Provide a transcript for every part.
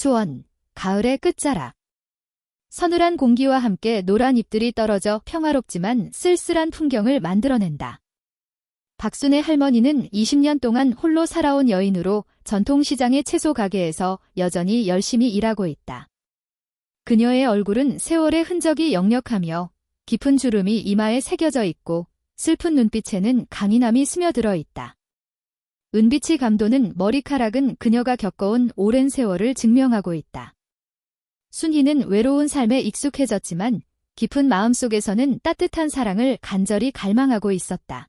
수원, 가을의 끝자락. 서늘한 공기와 함께 노란 잎들이 떨어져 평화롭지만 쓸쓸한 풍경을 만들어낸다. 박순의 할머니는 20년 동안 홀로 살아온 여인으로 전통시장의 채소 가게에서 여전히 열심히 일하고 있다. 그녀의 얼굴은 세월의 흔적이 역력하며 깊은 주름이 이마에 새겨져 있고 슬픈 눈빛에는 강인함이 스며들어 있다. 은빛이 감도는 머리카락은 그녀가 겪어온 오랜 세월을 증명하고 있다. 순희는 외로운 삶에 익숙해졌지만 깊은 마음속에서는 따뜻한 사랑을 간절히 갈망하고 있었다.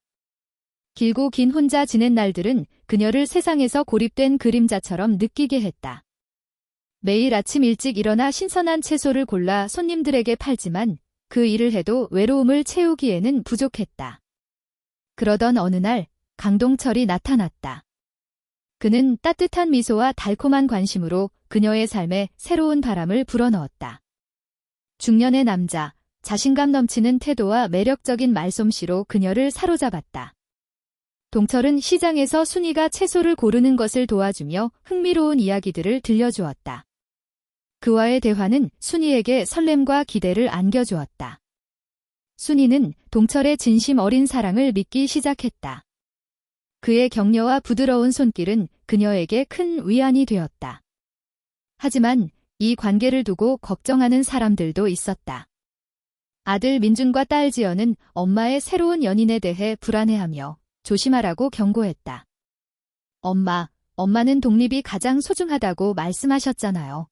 길고 긴 혼자 지낸 날들은 그녀를 세상에서 고립된 그림자처럼 느끼게 했다. 매일 아침 일찍 일어나 신선한 채소를 골라 손님들에게 팔지만 그 일을 해도 외로움을 채우기에는 부족했다. 그러던 어느 날 강동철이 나타났다. 그는 따뜻한 미소와 달콤한 관심으로 그녀의 삶에 새로운 바람을 불어넣었다. 중년의 남자, 자신감 넘치는 태도와 매력적인 말솜씨로 그녀를 사로잡았다. 동철은 시장에서 순희가 채소를 고르는 것을 도와주며 흥미로운 이야기들을 들려주었다. 그와의 대화는 순희에게 설렘과 기대를 안겨주었다. 순희는 동철의 진심 어린 사랑을 믿기 시작했다. 그의 격려와 부드러운 손길은 그녀에게 큰 위안이 되었다. 하지만 이 관계를 두고 걱정하는 사람들도 있었다. 아들 민준과 딸 지연은 엄마의 새로운 연인에 대해 불안해하며 조심하라고 경고했다. 엄마는 독립이 가장 소중하다고 말씀하셨잖아요.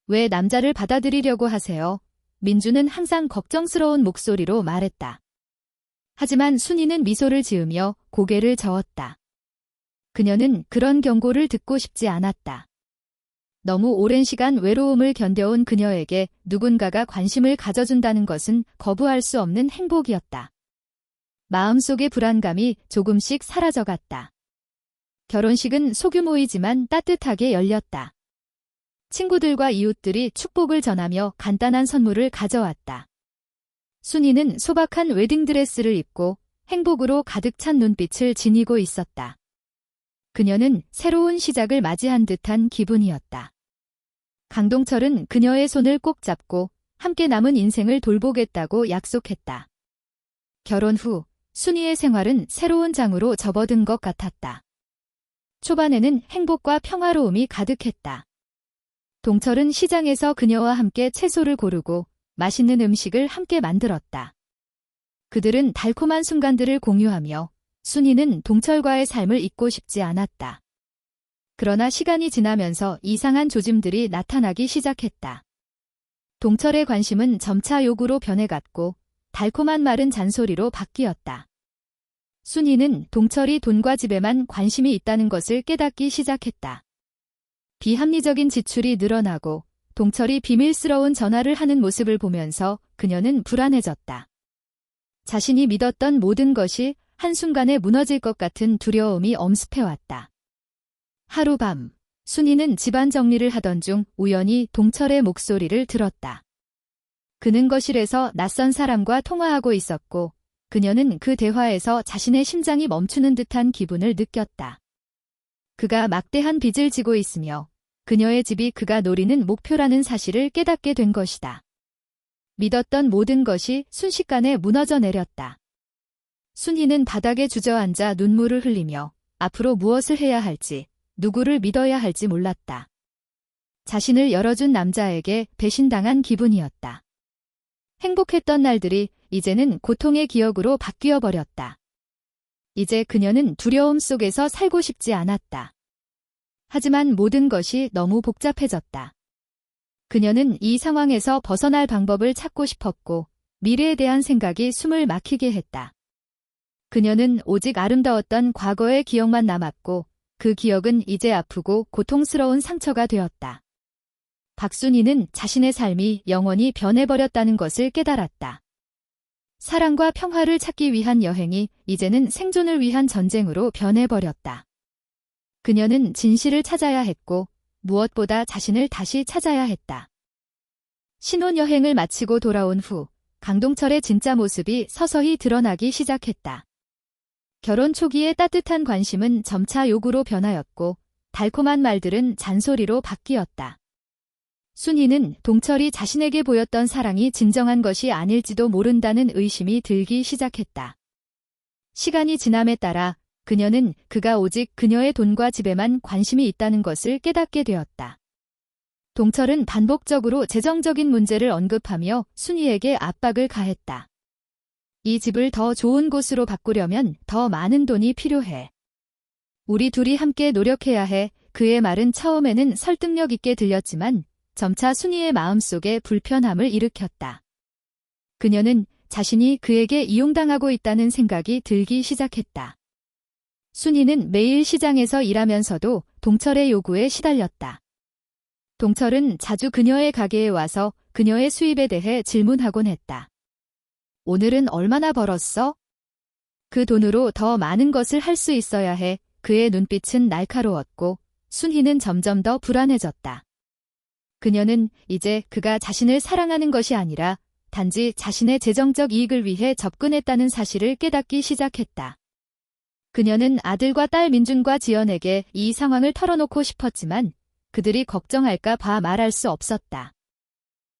왜 남자를 받아들이려고 하세요? 민준은 항상 걱정스러운 목소리로 말했다. 하지만 순희는 미소를 지으며 고개를 저었다. 그녀는 그런 경고를 듣고 싶지 않았다. 너무 오랜 시간 외로움을 견뎌온 그녀에게 누군가가 관심을 가져준다는 것은 거부할 수 없는 행복이었다. 마음속의 불안감이 조금씩 사라져갔다. 결혼식은 소규모이지만 따뜻하게 열렸다. 친구들과 이웃들이 축복을 전하며 간단한 선물을 가져왔다. 순희는 소박한 웨딩드레스를 입고 행복으로 가득 찬 눈빛을 지니고 있었다. 그녀는 새로운 시작을 맞이한 듯한 기분이었다. 강동철은 그녀의 손을 꼭 잡고 함께 남은 인생을 돌보겠다고 약속했다. 결혼 후 순희의 생활은 새로운 장으로 접어든 것 같았다. 초반에는 행복과 평화로움이 가득했다. 동철은 시장에서 그녀와 함께 채소를 고르고 맛있는 음식을 함께 만들었다. 그들은 달콤한 순간들을 공유하며 순희는 동철과의 삶을 잊고 싶지 않았다. 그러나 시간이 지나면서 이상한 조짐들이 나타나기 시작했다. 동철의 관심은 점차 요구로 변해갔고 달콤한 말은 잔소리로 바뀌었다. 순희는 동철이 돈과 집에만 관심이 있다는 것을 깨닫기 시작했다. 비합리적인 지출이 늘어나고 동철이 비밀스러운 전화를 하는 모습을 보면서 그녀는 불안해졌다. 자신이 믿었던 모든 것이 한순간에 무너질 것 같은 두려움이 엄습해왔다. 하룻밤, 순희는 집안 정리를 하던 중 우연히 동철의 목소리를 들었다. 그는 거실에서 낯선 사람과 통화하고 있었고 그녀는 그 대화에서 자신의 심장이 멈추는 듯한 기분을 느꼈다. 그가 막대한 빚을 지고 있으며 그녀의 집이 그가 노리는 목표라는 사실을 깨닫게 된 것이다. 믿었던 모든 것이 순식간에 무너져 내렸다. 순희는 바닥에 주저앉아 눈물을 흘리며 앞으로 무엇을 해야 할지, 누구를 믿어야 할지 몰랐다. 자신을 열어준 남자에게 배신당한 기분이었다. 행복했던 날들이 이제는 고통의 기억으로 바뀌어 버렸다. 이제 그녀는 두려움 속에서 살고 싶지 않았다. 하지만 모든 것이 너무 복잡해졌다. 그녀는 이 상황에서 벗어날 방법을 찾고 싶었고 미래에 대한 생각이 숨을 막히게 했다. 그녀는 오직 아름다웠던 과거의 기억만 남았고 그 기억은 이제 아프고 고통스러운 상처가 되었다. 박순희는 자신의 삶이 영원히 변해버렸다는 것을 깨달았다. 사랑과 평화를 찾기 위한 여행이 이제는 생존을 위한 전쟁으로 변해버렸다. 그녀는 진실을 찾아야 했고 무엇보다 자신을 다시 찾아야 했다. 신혼여행을 마치고 돌아온 후 강동철의 진짜 모습이 서서히 드러나기 시작했다. 결혼 초기의 따뜻한 관심은 점차 요구로 변하였고 달콤한 말들은 잔소리로 바뀌었다. 순희는 동철이 자신에게 보였던 사랑이 진정한 것이 아닐지도 모른다는 의심이 들기 시작했다. 시간이 지남에 따라 그녀는 그가 오직 그녀의 돈과 집에만 관심이 있다는 것을 깨닫게 되었다. 동철은 반복적으로 재정적인 문제를 언급하며 순희에게 압박을 가했다. 이 집을 더 좋은 곳으로 바꾸려면 더 많은 돈이 필요해. 우리 둘이 함께 노력해야 해. 그의 말은 처음에는 설득력 있게 들렸지만 점차 순희의 마음속에 불편함을 일으켰다. 그녀는 자신이 그에게 이용당하고 있다는 생각이 들기 시작했다. 순희는 매일 시장에서 일하면서도 동철의 요구에 시달렸다. 동철은 자주 그녀의 가게에 와서 그녀의 수입에 대해 질문하곤 했다. 오늘은 얼마나 벌었어? 그 돈으로 더 많은 것을 할 수 있어야 해. 그의 눈빛은 날카로웠고 순희는 점점 더 불안해졌다. 그녀는 이제 그가 자신을 사랑하는 것이 아니라 단지 자신의 재정적 이익을 위해 접근했다는 사실을 깨닫기 시작했다. 그녀는 아들과 딸 민준과 지연에게 이 상황을 털어놓고 싶었지만 그들이 걱정할까 봐 말할 수 없었다.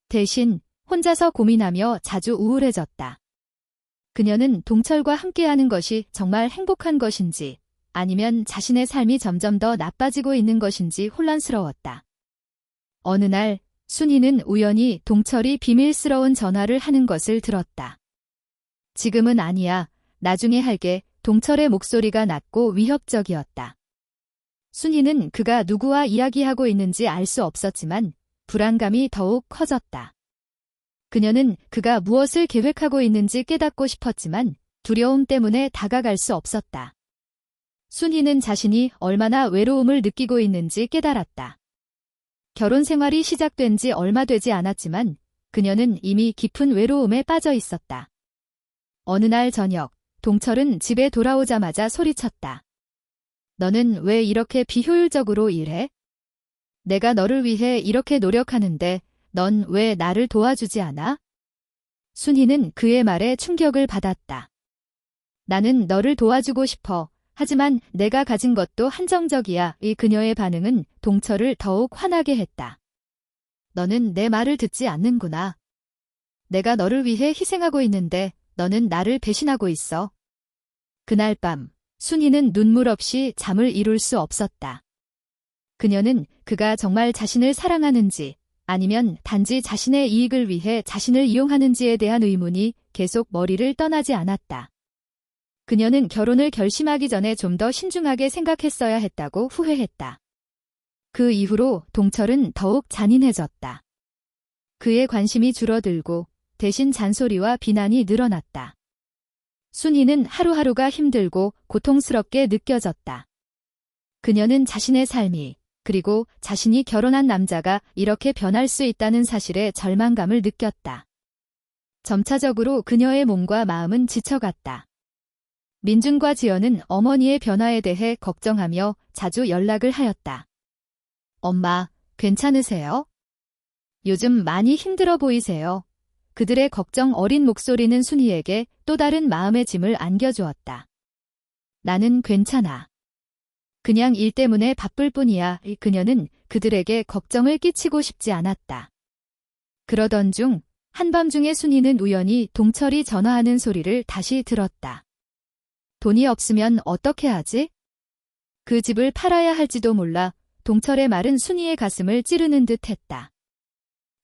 대신 혼자서 고민하며 자주 우울해졌다. 그녀는 동철과 함께하는 것이 정말 행복한 것인지 아니면 자신의 삶이 점점 더 나빠지고 있는 것인지 혼란스러웠다. 어느 날 순희는 우연히 동철이 비밀스러운 전화를 하는 것을 들었다. 지금은 아니야. 나중에 할게. 동철의 목소리가 낮고 위협적이었다. 순희는 그가 누구와 이야기하고 있는지 알 수 없었지만 불안감이 더욱 커졌다. 그녀는 그가 무엇을 계획하고 있는지 깨닫고 싶었지만 두려움 때문에 다가갈 수 없었다. 순희는 자신이 얼마나 외로움을 느끼고 있는지 깨달았다. 결혼 생활이 시작된 지 얼마 되지 않았지만 그녀는 이미 깊은 외로움에 빠져 있었다. 어느 날 저녁, 동철은 집에 돌아오자마자 소리쳤다. 너는 왜 이렇게 비효율적으로 일해? 내가 너를 위해 이렇게 노력하는데 넌 왜 나를 도와주지 않아? 순희는 그의 말에 충격을 받았다. 나는 너를 도와주고 싶어. 하지만 내가 가진 것도 한정적이야. 이 그녀의 반응은 동철을 더욱 화나게 했다. 너는 내 말을 듣지 않는구나. 내가 너를 위해 희생하고 있는데 너는 나를 배신하고 있어. 그날 밤, 순희는 눈물 없이 잠을 이룰 수 없었다. 그녀는 그가 정말 자신을 사랑하는지 아니면 단지 자신의 이익을 위해 자신을 이용하는지에 대한 의문이 계속 머리를 떠나지 않았다. 그녀는 결혼을 결심하기 전에 좀 더 신중하게 생각했어야 했다고 후회했다. 그 이후로 동철은 더욱 잔인해졌다. 그의 관심이 줄어들고 대신 잔소리와 비난이 늘어났다. 순희는 하루하루가 힘들고 고통스럽게 느껴졌다. 그녀는 자신의 삶이 그리고 자신이 결혼한 남자가 이렇게 변할 수 있다는 사실에 절망감을 느꼈다. 점차적으로 그녀의 몸과 마음은 지쳐갔다. 민준과 지연은 어머니의 변화에 대해 걱정하며 자주 연락을 하였다. 엄마, 괜찮으세요? 요즘 많이 힘들어 보이세요. 그들의 걱정 어린 목소리는 순희에게 또 다른 마음의 짐을 안겨주었다. 나는 괜찮아. 그냥 일 때문에 바쁠 뿐이야. 그녀는 그들에게 걱정을 끼치고 싶지 않았다. 그러던 중 한밤중에 순희는 우연히 동철이 전화하는 소리를 다시 들었다. 돈이 없으면 어떻게 하지? 그 집을 팔아야 할지도 몰라. 동철의 말은 순희의 가슴을 찌르는 듯 했다.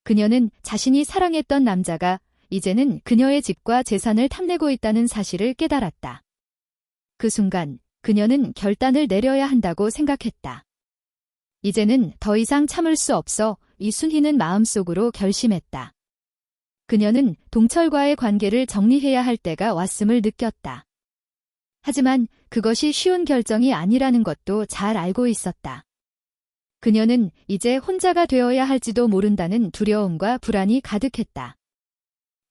그녀는 자신이 사랑했던 남자가 이제는 그녀의 집과 재산을 탐내고 있다는 사실을 깨달았다. 그 순간 그녀는 결단을 내려야 한다고 생각했다. 이제는 더 이상 참을 수 없어. 이순희는 마음속으로 결심했다. 그녀는 동철과의 관계를 정리해야 할 때가 왔음을 느꼈다. 하지만 그것이 쉬운 결정이 아니라는 것도 잘 알고 있었다. 그녀는 이제 혼자가 되어야 할지도 모른다는 두려움과 불안이 가득했다.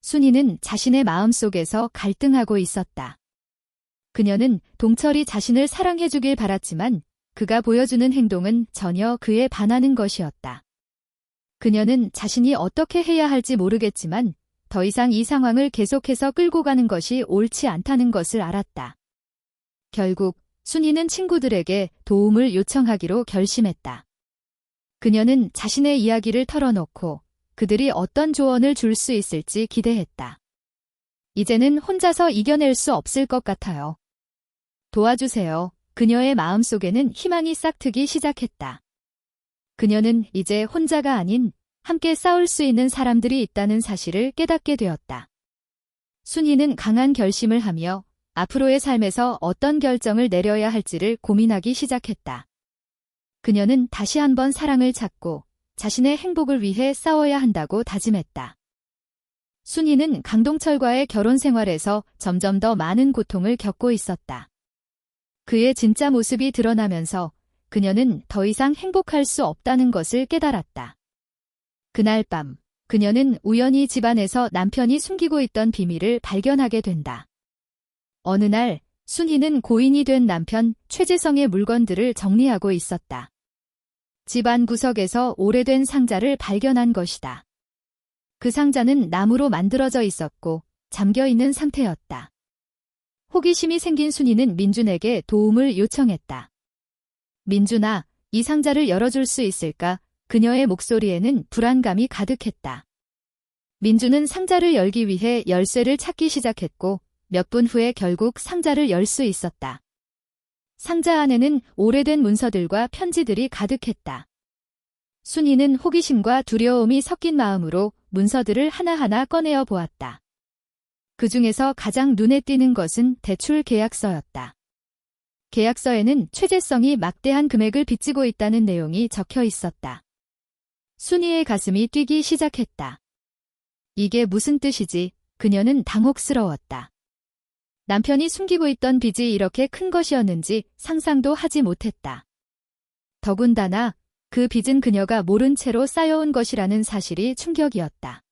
순희는 자신의 마음속에서 갈등하고 있었다. 그녀는 동철이 자신을 사랑해주길 바랐지만 그가 보여주는 행동은 전혀 그에 반하는 것이었다. 그녀는 자신이 어떻게 해야 할지 모르겠지만 더 이상 이 상황을 계속해서 끌고 가는 것이 옳지 않다는 것을 알았다. 결국 순희는 친구들에게 도움을 요청하기로 결심했다. 그녀는 자신의 이야기를 털어놓고 그들이 어떤 조언을 줄 수 있을지 기대했다. 이제는 혼자서 이겨낼 수 없을 것 같아요. 도와주세요. 그녀의 마음속에는 희망이 싹트기 시작했다. 그녀는 이제 혼자가 아닌 함께 싸울 수 있는 사람들이 있다는 사실을 깨닫게 되었다. 순이는 강한 결심을 하며 앞으로의 삶에서 어떤 결정을 내려야 할지를 고민하기 시작했다. 그녀는 다시 한번 사랑을 찾고 자신의 행복을 위해 싸워야 한다고 다짐했다. 순이는 강동철과의 결혼 생활에서 점점 더 많은 고통을 겪고 있었다. 그의 진짜 모습이 드러나면서 그녀는 더 이상 행복할 수 없다는 것을 깨달았다. 그날 밤, 그녀는 우연히 집안에서 남편이 숨기고 있던 비밀을 발견하게 된다. 어느 날, 순희는 고인이 된 남편 최재성의 물건들을 정리하고 있었다. 집안 구석에서 오래된 상자를 발견한 것이다. 그 상자는 나무로 만들어져 있었고 잠겨 있는 상태였다. 호기심이 생긴 순희는 민준에게 도움을 요청했다. 민준아, 이 상자를 열어줄 수 있을까? 그녀의 목소리에는 불안감이 가득했다. 민준은 상자를 열기 위해 열쇠를 찾기 시작했고 몇 분 후에 결국 상자를 열 수 있었다. 상자 안에는 오래된 문서들과 편지들이 가득했다. 순이는 호기심과 두려움이 섞인 마음으로 문서들을 하나하나 꺼내어 보았다. 그 중에서 가장 눈에 띄는 것은 대출 계약서였다. 계약서에는 최재성이 막대한 금액을 빚지고 있다는 내용이 적혀 있었다. 순이의 가슴이 뛰기 시작했다. 이게 무슨 뜻이지? 그녀는 당혹스러웠다. 남편이 숨기고 있던 빚이 이렇게 큰 것이었는지 상상도 하지 못했다. 더군다나 그 빚은 그녀가 모른 채로 쌓여온 것이라는 사실이 충격이었다.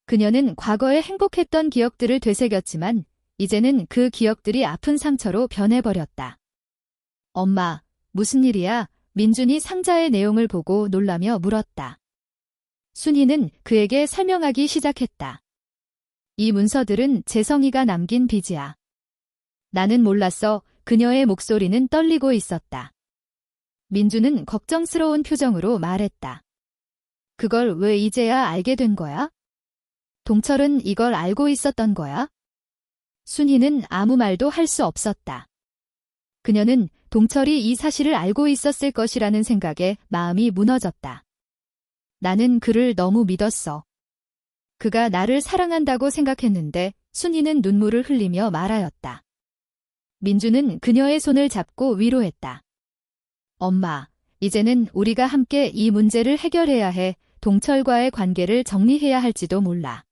그녀는 과거에 행복했던 기억들을 되새겼지만 이제는 그 기억들이 아픈 상처로 변해버렸다. 엄마, 무슨 일이야? 민준이 상자의 내용을 보고 놀라며 물었다. 순이는 그에게 설명하기 시작했다. 이 문서들은 재성이가 남긴 빚이야. 나는 몰랐어. 그녀의 목소리는 떨리고 있었다. 민준은 걱정스러운 표정으로 말했다. 그걸 왜 이제야 알게 된 거야? 동철은 이걸 알고 있었던 거야? 순희는 아무 말도 할 수 없었다. 그녀는 동철이 이 사실을 알고 있었을 것이라는 생각에 마음이 무너졌다. 나는 그를 너무 믿었어. 그가 나를 사랑한다고 생각했는데 순희는 눈물을 흘리며 말하였다. 민주는 그녀의 손을 잡고 위로했다. 엄마, 이제는 우리가 함께 이 문제를 해결해야 해. 동철과의 관계를 정리해야 할지도 몰라.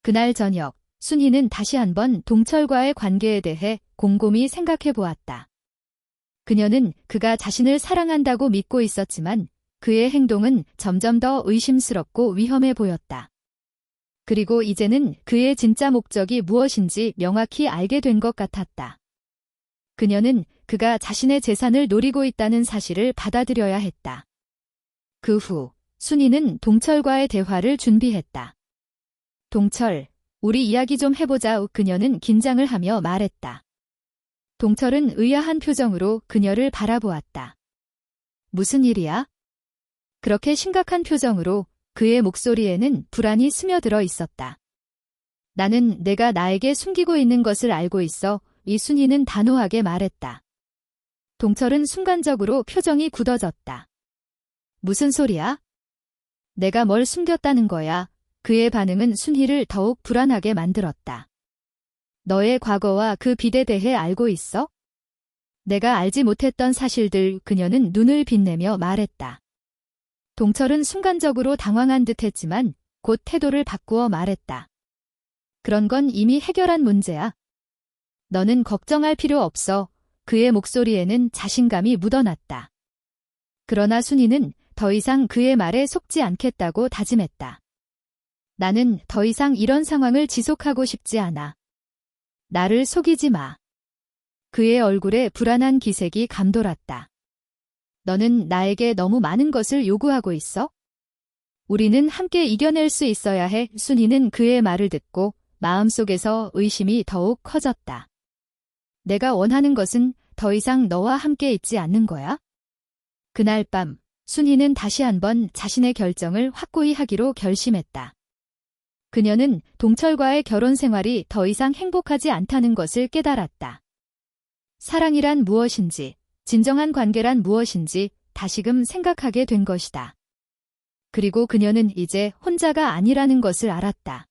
그날 저녁, 순희는 다시 한번 동철과의 관계에 대해 곰곰이 생각해 보았다. 그녀는 그가 자신을 사랑한다고 믿고 있었지만 그의 행동은 점점 더 의심스럽고 위험해 보였다. 그리고 이제는 그의 진짜 목적이 무엇인지 명확히 알게 된 것 같았다. 그녀는 그가 자신의 재산을 노리고 있다는 사실을 받아들여야 했다. 그 후, 순이는 동철과의 대화를 준비했다. 동철, 우리 이야기 좀 해보자. 그녀는 긴장을 하며 말했다. 동철은 의아한 표정으로 그녀를 바라보았다. 무슨 일이야? 그렇게 심각한 표정으로 그의 목소리에는 불안이 스며들어 있었다. 나는 내가 나에게 숨기고 있는 것을 알고 있어. 이순희는 단호하게 말했다. 동철은 순간적으로 표정이 굳어졌다. 무슨 소리야? 내가 뭘 숨겼다는 거야? 그의 반응은 순희를 더욱 불안하게 만들었다. 너의 과거와 그 빚에 대해 알고 있어? 내가 알지 못했던 사실들. 그녀는 눈을 빛내며 말했다. 동철은 순간적으로 당황한 듯 했지만 곧 태도를 바꾸어 말했다. 그런 건 이미 해결한 문제야. 너는 걱정할 필요 없어. 그의 목소리에는 자신감이 묻어났다. 그러나 순이는 더 이상 그의 말에 속지 않겠다고 다짐했다. 나는 더 이상 이런 상황을 지속하고 싶지 않아. 나를 속이지 마. 그의 얼굴에 불안한 기색이 감돌았다. 너는 나에게 너무 많은 것을 요구하고 있어? 우리는 함께 이겨낼 수 있어야 해. 순이는 그의 말을 듣고 마음속에서 의심이 더욱 커졌다. 내가 원하는 것은 더 이상 너와 함께 있지 않는 거야? 그날 밤, 순희는 다시 한번 자신의 결정을 확고히 하기로 결심했다. 그녀는 동철과의 결혼 생활이 더 이상 행복하지 않다는 것을 깨달았다. 사랑이란 무엇인지, 진정한 관계란 무엇인지 다시금 생각하게 된 것이다. 그리고 그녀는 이제 혼자가 아니라는 것을 알았다.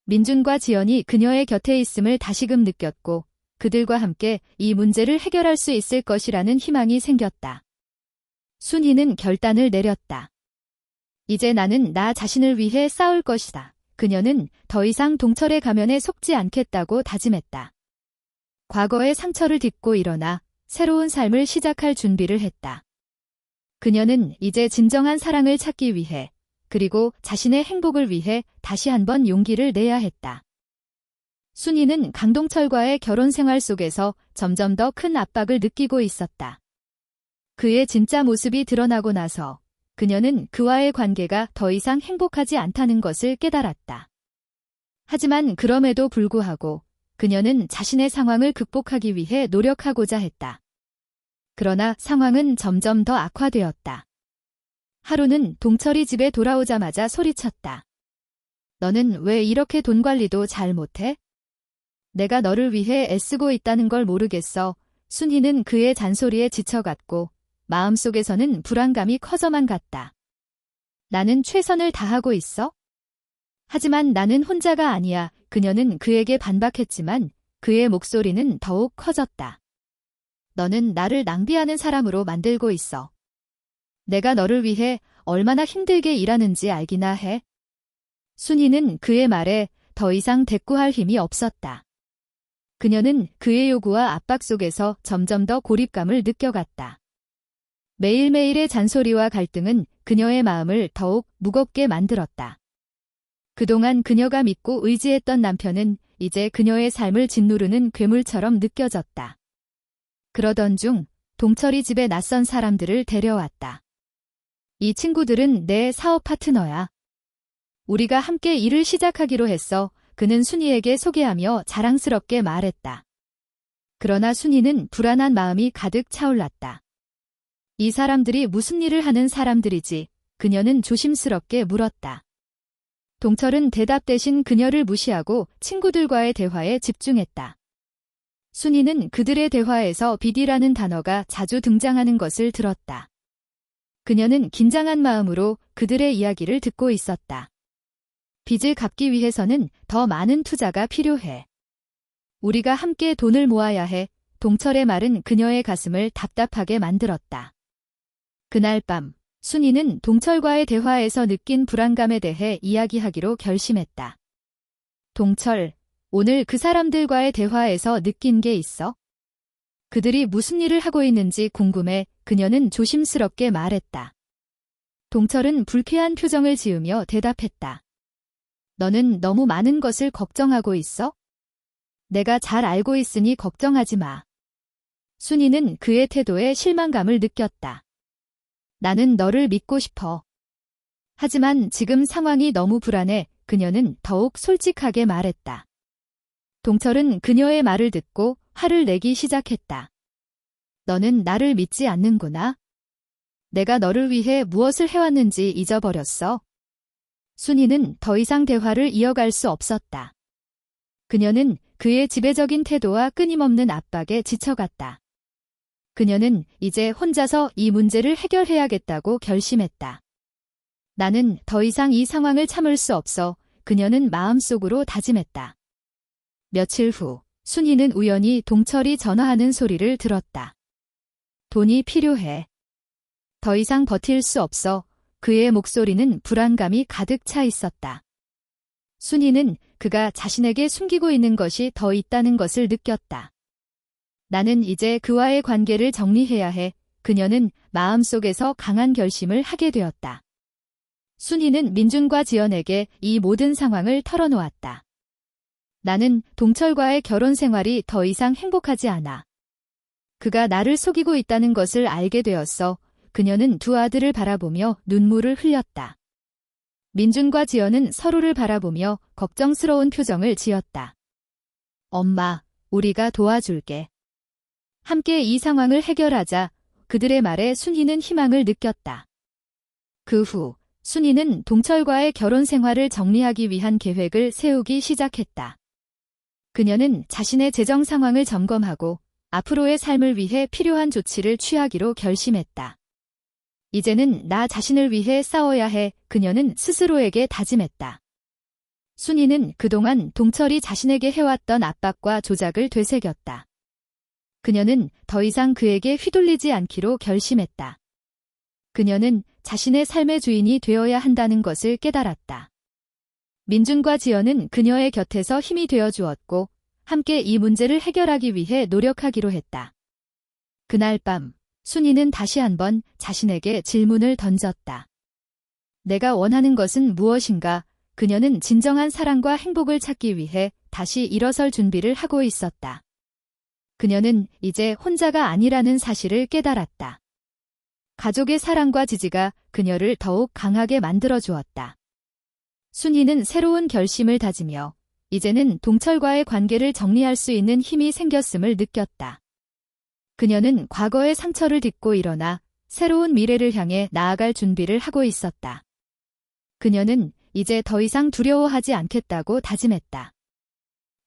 민준과 지연이 그녀의 곁에 있음을 다시금 느꼈고 그들과 함께 이 문제를 해결할 수 있을 것이라는 희망이 생겼다. 순희는 결단을 내렸다. 이제 나는 나 자신을 위해 싸울 것이다. 그녀는 더 이상 동철의 가면에 속지 않겠다고 다짐했다. 과거의 상처를 딛고 일어나 새로운 삶을 시작할 준비를 했다. 그녀는 이제 진정한 사랑을 찾기 위해 그리고 자신의 행복을 위해 다시 한번 용기를 내야 했다. 순희는 강동철과의 결혼 생활 속에서 점점 더 큰 압박을 느끼고 있었다. 그의 진짜 모습이 드러나고 나서 그녀는 그와의 관계가 더 이상 행복하지 않다는 것을 깨달았다. 하지만 그럼에도 불구하고 그녀는 자신의 상황을 극복하기 위해 노력하고자 했다. 그러나 상황은 점점 더 악화되었다. 하루는 동철이 집에 돌아오자마자 소리쳤다. 너는 왜 이렇게 돈 관리도 잘 못해? 내가 너를 위해 애쓰고 있다는 걸 모르겠어. 순희는 그의 잔소리에 지쳐갔고 마음속에서는 불안감이 커져만 갔다. 나는 최선을 다하고 있어? 하지만 나는 혼자가 아니야. 그녀는 그에게 반박했지만 그의 목소리는 더욱 커졌다. 너는 나를 낭비하는 사람으로 만들고 있어. 내가 너를 위해 얼마나 힘들게 일하는지 알기나 해? 순희는 그의 말에 더 이상 대꾸할 힘이 없었다. 그녀는 그의 요구와 압박 속에서 점점 더 고립감을 느껴갔다. 매일매일의 잔소리와 갈등은 그녀의 마음을 더욱 무겁게 만들었다. 그동안 그녀가 믿고 의지했던 남편은 이제 그녀의 삶을 짓누르는 괴물처럼 느껴졌다. 그러던 중 동철이 집에 낯선 사람들을 데려왔다. 이 친구들은 내 사업 파트너야. 우리가 함께 일을 시작하기로 했어. 그는 순희에게 소개하며 자랑스럽게 말했다. 그러나 순희는 불안한 마음이 가득 차올랐다. 이 사람들이 무슨 일을 하는 사람들이지? 그녀는 조심스럽게 물었다. 동철은 대답 대신 그녀를 무시하고 친구들과의 대화에 집중했다. 순희는 그들의 대화에서 빚이라는 단어가 자주 등장하는 것을 들었다. 그녀는 긴장한 마음으로 그들의 이야기를 듣고 있었다. 빚을 갚기 위해서는 더 많은 투자가 필요해. 우리가 함께 돈을 모아야 해. 동철의 말은 그녀의 가슴을 답답하게 만들었다. 그날 밤, 순희는 동철과의 대화에서 느낀 불안감에 대해 이야기하기로 결심했다. 동철, 오늘 그 사람들과의 대화에서 느낀 게 있어? 그들이 무슨 일을 하고 있는지 궁금해. 그녀는 조심스럽게 말했다. 동철은 불쾌한 표정을 지으며 대답했다. 너는 너무 많은 것을 걱정하고 있어? 내가 잘 알고 있으니 걱정하지 마. 순희는 그의 태도에 실망감을 느꼈다. 나는 너를 믿고 싶어. 하지만 지금 상황이 너무 불안해. 그녀는 더욱 솔직하게 말했다. 동철은 그녀의 말을 듣고 화를 내기 시작했다. 너는 나를 믿지 않는구나. 내가 너를 위해 무엇을 해왔는지 잊어버렸어. 순희는 더 이상 대화를 이어갈 수 없었다. 그녀는 그의 지배적인 태도와 끊임없는 압박에 지쳐갔다. 그녀는 이제 혼자서 이 문제를 해결해야겠다고 결심했다. 나는 더 이상 이 상황을 참을 수 없어. 그녀는 마음속으로 다짐했다. 며칠 후, 순희는 우연히 동철이 전화하는 소리를 들었다. 돈이 필요해. 더 이상 버틸 수 없어. 그의 목소리는 불안감이 가득 차 있었다. 순희는 그가 자신에게 숨기고 있는 것이 더 있다는 것을 느꼈다. 나는 이제 그와의 관계를 정리해야 해. 그녀는 마음속에서 강한 결심을 하게 되었다. 순희는 민준과 지연에게 이 모든 상황을 털어놓았다. 나는 동철과의 결혼 생활이 더 이상 행복하지 않아. 그가 나를 속이고 있다는 것을 알게 되었어. 그녀는 두 아들을 바라보며 눈물을 흘렸다. 민준과 지연은 서로를 바라보며 걱정스러운 표정을 지었다. 엄마, 우리가 도와줄게. 함께 이 상황을 해결하자. 그들의 말에 순희는 희망을 느꼈다. 그 후 순희는 동철과의 결혼 생활을 정리하기 위한 계획을 세우기 시작했다. 그녀는 자신의 재정 상황을 점검하고 앞으로의 삶을 위해 필요한 조치를 취하기로 결심했다. 이제는 나 자신을 위해 싸워야 해, 그녀는 스스로에게 다짐했다. 순희는 그동안 동철이 자신에게 해왔던 압박과 조작을 되새겼다. 그녀는 더 이상 그에게 휘둘리지 않기로 결심했다. 그녀는 자신의 삶의 주인이 되어야 한다는 것을 깨달았다. 민준과 지연은 그녀의 곁에서 힘이 되어 주었고 함께 이 문제를 해결하기 위해 노력하기로 했다. 그날 밤 순희는 다시 한번 자신에게 질문을 던졌다. 내가 원하는 것은 무엇인가? 그녀는 진정한 사랑과 행복을 찾기 위해 다시 일어설 준비를 하고 있었다. 그녀는 이제 혼자가 아니라는 사실을 깨달았다. 가족의 사랑과 지지가 그녀를 더욱 강하게 만들어 주었다. 순희는 새로운 결심을 다지며 이제는 동철과의 관계를 정리할 수 있는 힘이 생겼음을 느꼈다. 그녀는 과거의 상처를 딛고 일어나 새로운 미래를 향해 나아갈 준비를 하고 있었다. 그녀는 이제 더 이상 두려워하지 않겠다고 다짐했다.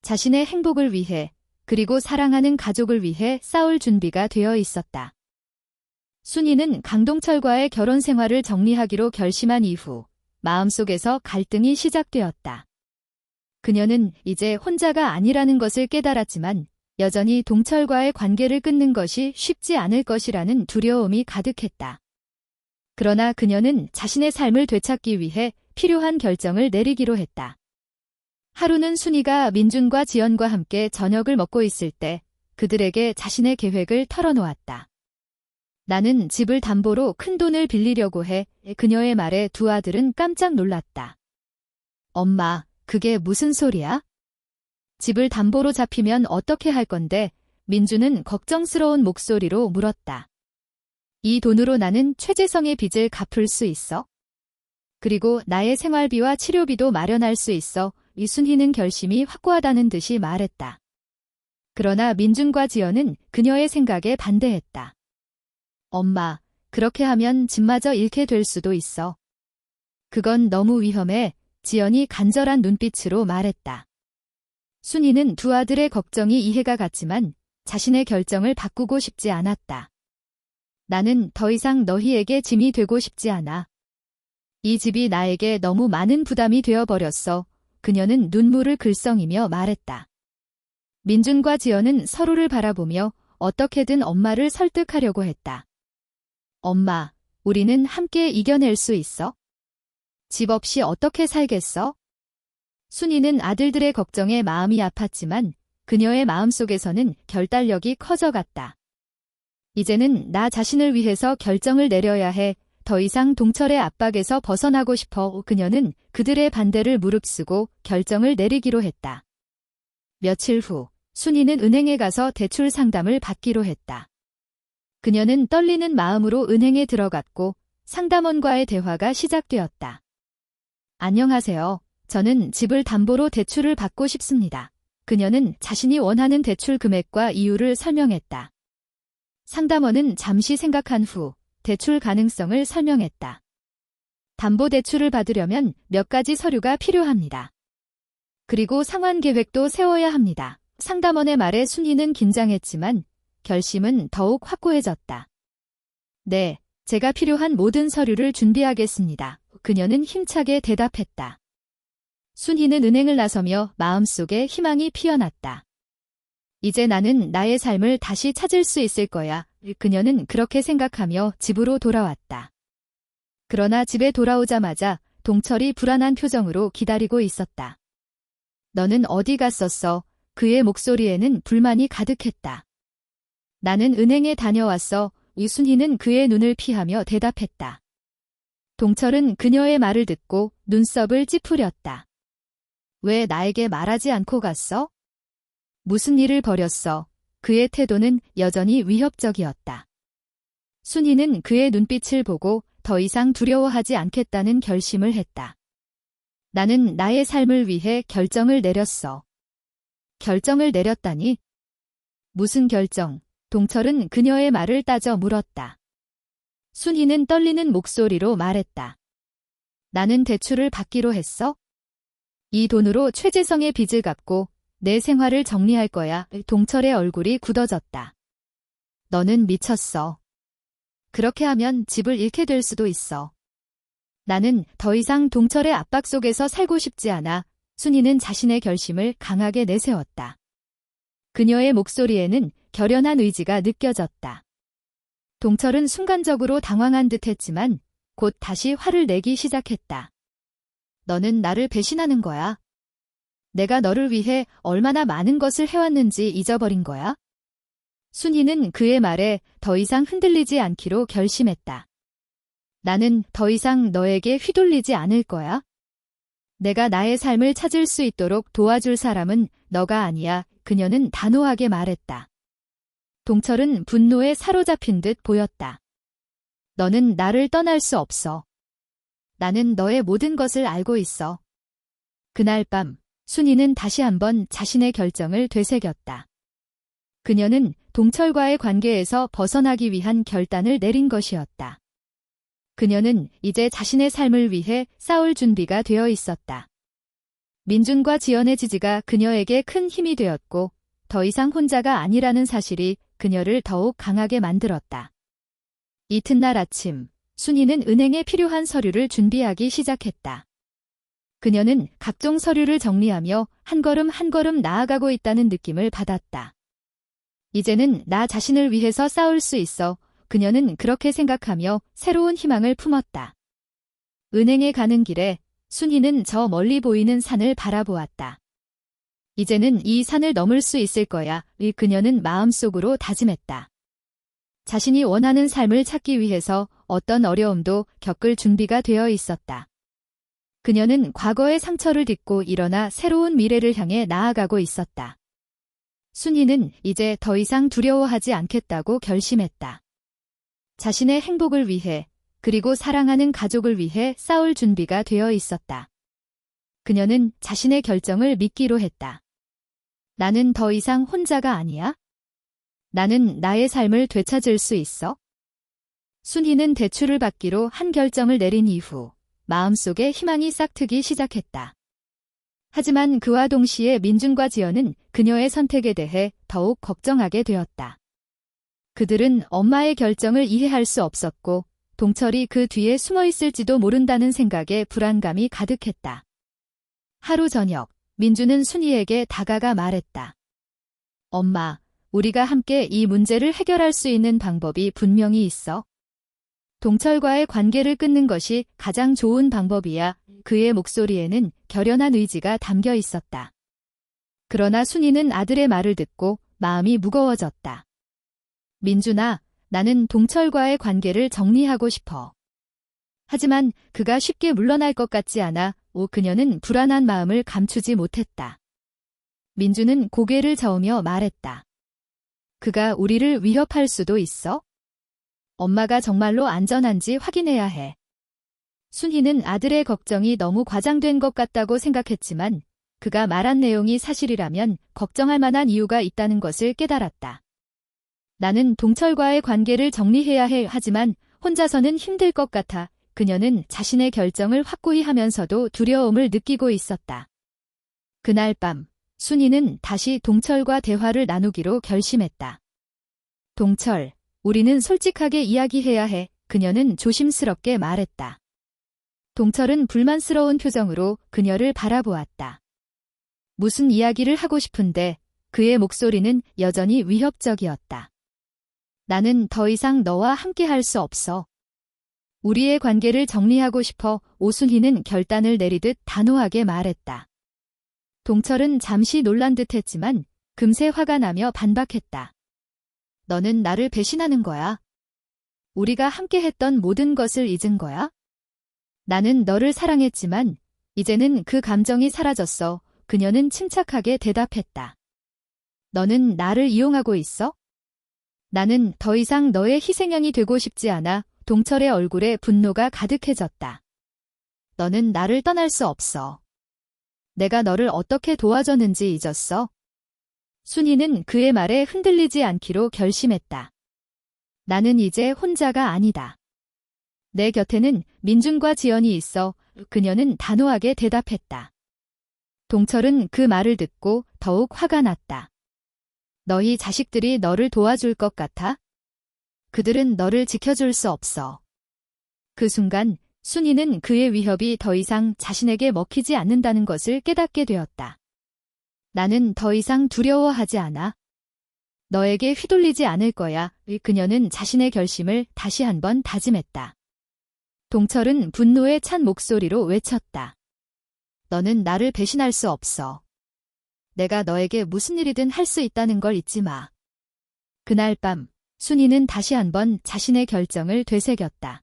자신의 행복을 위해 그리고 사랑하는 가족을 위해 싸울 준비가 되어 있었다. 순희는 강동철과의 결혼 생활을 정리하기로 결심한 이후 마음속에서 갈등이 시작되었다. 그녀는 이제 혼자가 아니라는 것을 깨달았지만 여전히 동철과의 관계를 끊는 것이 쉽지 않을 것이라는 두려움이 가득했다. 그러나 그녀는 자신의 삶을 되찾기 위해 필요한 결정을 내리기로 했다. 하루는 순희가 민준과 지연과 함께 저녁을 먹고 있을 때 그들에게 자신의 계획을 털어놓았다. 나는 집을 담보로 큰 돈을 빌리려고 해. 그녀의 말에 두 아들은 깜짝 놀랐다. 엄마, 그게 무슨 소리야? 집을 담보로 잡히면 어떻게 할 건데? 민준은 걱정스러운 목소리로 물었다. 이 돈으로 나는 최재성의 빚을 갚을 수 있어? 그리고 나의 생활비와 치료비도 마련할 수 있어. 이순희는 결심이 확고하다는 듯이 말했다. 그러나 민준과 지연은 그녀의 생각에 반대했다. 엄마, 그렇게 하면 집마저 잃게 될 수도 있어. 그건 너무 위험해. 지연이 간절한 눈빛으로 말했다. 순희는 두 아들의 걱정이 이해가 갔지만 자신의 결정을 바꾸고 싶지 않았다. 나는 더 이상 너희에게 짐이 되고 싶지 않아. 이 집이 나에게 너무 많은 부담이 되어버렸어. 그녀는 눈물을 글썽이며 말했다. 민준과 지연은 서로를 바라보며 어떻게든 엄마를 설득하려고 했다. 엄마, 우리는 함께 이겨낼 수 있어? 집 없이 어떻게 살겠어? 순희는 아들들의 걱정에 마음이 아팠지만 그녀의 마음속에서는 결단력이 커져갔다. 이제는 나 자신을 위해서 결정을 내려야 해. 더 이상 동철의 압박에서 벗어나고 싶어. 그녀는 그들의 반대를 무릅쓰고 결정을 내리기로 했다. 며칠 후 순희는 은행에 가서 대출 상담을 받기로 했다. 그녀는 떨리는 마음으로 은행에 들어갔고 상담원과의 대화가 시작되었다. 안녕하세요. 저는 집을 담보로 대출을 받고 싶습니다. 그녀는 자신이 원하는 대출 금액과 이유를 설명했다. 상담원은 잠시 생각한 후 대출 가능성을 설명했다. 담보대출을 받으려면 몇 가지 서류가 필요합니다. 그리고 상환 계획도 세워야 합니다. 상담원의 말에 순희는 긴장했지만 결심은 더욱 확고해졌다. 네, 제가 필요한 모든 서류를 준비하겠습니다. 그녀는 힘차게 대답했다. 순희는 은행을 나서며 마음속에 희망이 피어났다. 이제 나는 나의 삶을 다시 찾을 수 있을 거야. 그녀는 그렇게 생각하며 집으로 돌아왔다. 그러나 집에 돌아오자마자 동철이 불안한 표정으로 기다리고 있었다. 너는 어디 갔었어? 그의 목소리에는 불만이 가득했다. 나는 은행에 다녀왔어. 이순희는 그의 눈을 피하며 대답했다. 동철은 그녀의 말을 듣고 눈썹을 찌푸렸다. 왜 나에게 말하지 않고 갔어? 무슨 일을 벌였어? 그의 태도는 여전히 위협적이었다. 순희는 그의 눈빛을 보고 더 이상 두려워하지 않겠다는 결심을 했다. 나는 나의 삶을 위해 결정을 내렸어. 결정을 내렸다니? 무슨 결정? 동철은 그녀의 말을 따져 물었다. 순희는 떨리는 목소리로 말했다. 나는 대출을 받기로 했어? 이 돈으로 최재성의 빚을 갚고 내 생활을 정리할 거야. 동철의 얼굴이 굳어졌다. 너는 미쳤어. 그렇게 하면 집을 잃게 될 수도 있어. 나는 더 이상 동철의 압박 속에서 살고 싶지 않아. 순희는 자신의 결심을 강하게 내세웠다. 그녀의 목소리에는 결연한 의지가 느껴졌다. 동철은 순간적으로 당황한 듯 했지만 곧 다시 화를 내기 시작했다. 너는 나를 배신하는 거야. 내가 너를 위해 얼마나 많은 것을 해왔는지 잊어버린 거야? 순희는 그의 말에 더 이상 흔들리지 않기로 결심했다. 나는 더 이상 너에게 휘둘리지 않을 거야. 내가 나의 삶을 찾을 수 있도록 도와줄 사람은 너가 아니야. 그녀는 단호하게 말했다. 동철은 분노에 사로잡힌 듯 보였다. 너는 나를 떠날 수 없어. 나는 너의 모든 것을 알고 있어. 그날 밤, 순희는 다시 한번 자신의 결정을 되새겼다. 그녀는 동철과의 관계에서 벗어나기 위한 결단을 내린 것이었다. 그녀는 이제 자신의 삶을 위해 싸울 준비가 되어 있었다. 민준과 지연의 지지가 그녀에게 큰 힘이 되었고 더 이상 혼자가 아니라는 사실이 그녀를 더욱 강하게 만들었다. 이튿날 아침, 순희는 은행에 필요한 서류를 준비하기 시작했다. 그녀는 각종 서류를 정리하며 한 걸음 한 걸음 나아가고 있다는 느낌을 받았다. 이제는 나 자신을 위해서 싸울 수 있어. 그녀는 그렇게 생각하며 새로운 희망을 품었다. 은행에 가는 길에 순희는 저 멀리 보이는 산을 바라보았다. 이제는 이 산을 넘을 수 있을 거야. 그녀는 마음속으로 다짐했다. 자신이 원하는 삶을 찾기 위해서 어떤 어려움도 겪을 준비가 되어 있었다. 그녀는 과거의 상처를 딛고 일어나 새로운 미래를 향해 나아가고 있었다. 순희는 이제 더 이상 두려워하지 않겠다고 결심했다. 자신의 행복을 위해 그리고 사랑하는 가족을 위해 싸울 준비가 되어 있었다. 그녀는 자신의 결정을 믿기로 했다. 나는 더 이상 혼자가 아니야. 나는 나의 삶을 되찾을 수 있어. 순희는 대출을 받기로 한 결정을 내린 이후 마음속에 희망이 싹트기 시작했다. 하지만 그와 동시에 민준과 지연은 그녀의 선택에 대해 더욱 걱정하게 되었다. 그들은 엄마의 결정을 이해할 수 없었고 동철이 그 뒤에 숨어 있을지도 모른다는 생각에 불안감이 가득했다. 하루 저녁, 민준은 순희에게 다가가 말했다. 엄마, 우리가 함께 이 문제를 해결할 수 있는 방법이 분명히 있어. 동철과의 관계를 끊는 것이 가장 좋은 방법이야. 그의 목소리에는 결연한 의지가 담겨 있었다. 그러나 순희는 아들의 말을 듣고 마음이 무거워졌다. 민준아, 나는 동철과의 관계를 정리하고 싶어. 하지만 그가 쉽게 물러날 것 같지 않아. 그녀는 불안한 마음을 감추지 못했다. 민준은 고개를 저으며 말했다. 그가 우리를 위협할 수도 있어? 엄마가 정말로 안전한지 확인해야 해. 순희는 아들의 걱정이 너무 과장된 것 같다고 생각했지만 그가 말한 내용이 사실이라면 걱정할 만한 이유가 있다는 것을 깨달았다. 나는 동철과의 관계를 정리해야 해. 하지만 혼자서는 힘들 것 같아. 그녀는 자신의 결정을 확고히 하면서도 두려움을 느끼고 있었다. 그날 밤, 순희는 다시 동철과 대화를 나누기로 결심했다. 동철, 우리는 솔직하게 이야기해야 해. 그녀는 조심스럽게 말했다. 동철은 불만스러운 표정으로 그녀를 바라보았다. 무슨 이야기를 하고 싶은데 그의 목소리는 여전히 위협적이었다. 나는 더 이상 너와 함께 할 수 없어. 우리의 관계를 정리하고 싶어. 오순희는 결단을 내리듯 단호하게 말했다. 동철은 잠시 놀란 듯 했지만 금세 화가 나며 반박했다. 너는 나를 배신하는 거야. 우리가 함께 했던 모든 것을 잊은 거야? 나는 너를 사랑했지만 이제는 그 감정이 사라졌어. 그녀는 침착하게 대답했다. 너는 나를 이용하고 있어? 나는 더 이상 너의 희생양이 되고 싶지 않아. 동철의 얼굴에 분노가 가득해졌다. 너는 나를 떠날 수 없어. 내가 너를 어떻게 도와줬는지 잊었어? 순이는 그의 말에 흔들리지 않기로 결심했다. 나는 이제 혼자가 아니다. 내 곁에는 민준과 지연이 있어. 그녀는 단호하게 대답했다. 동철은 그 말을 듣고 더욱 화가 났다. 너희 자식들이 너를 도와줄 것 같아? 그들은 너를 지켜줄 수 없어. 그 순간 순이는 그의 위협이 더 이상 자신에게 먹히지 않는다는 것을 깨닫게 되었다. 나는 더 이상 두려워하지 않아. 너에게 휘둘리지 않을 거야. 그녀는 자신의 결심을 다시 한번 다짐했다. 동철은 분노에 찬 목소리로 외쳤다. 너는 나를 배신할 수 없어. 내가 너에게 무슨 일이든 할 수 있다는 걸 잊지 마. 그날 밤 순이는 다시 한번 자신의 결정을 되새겼다.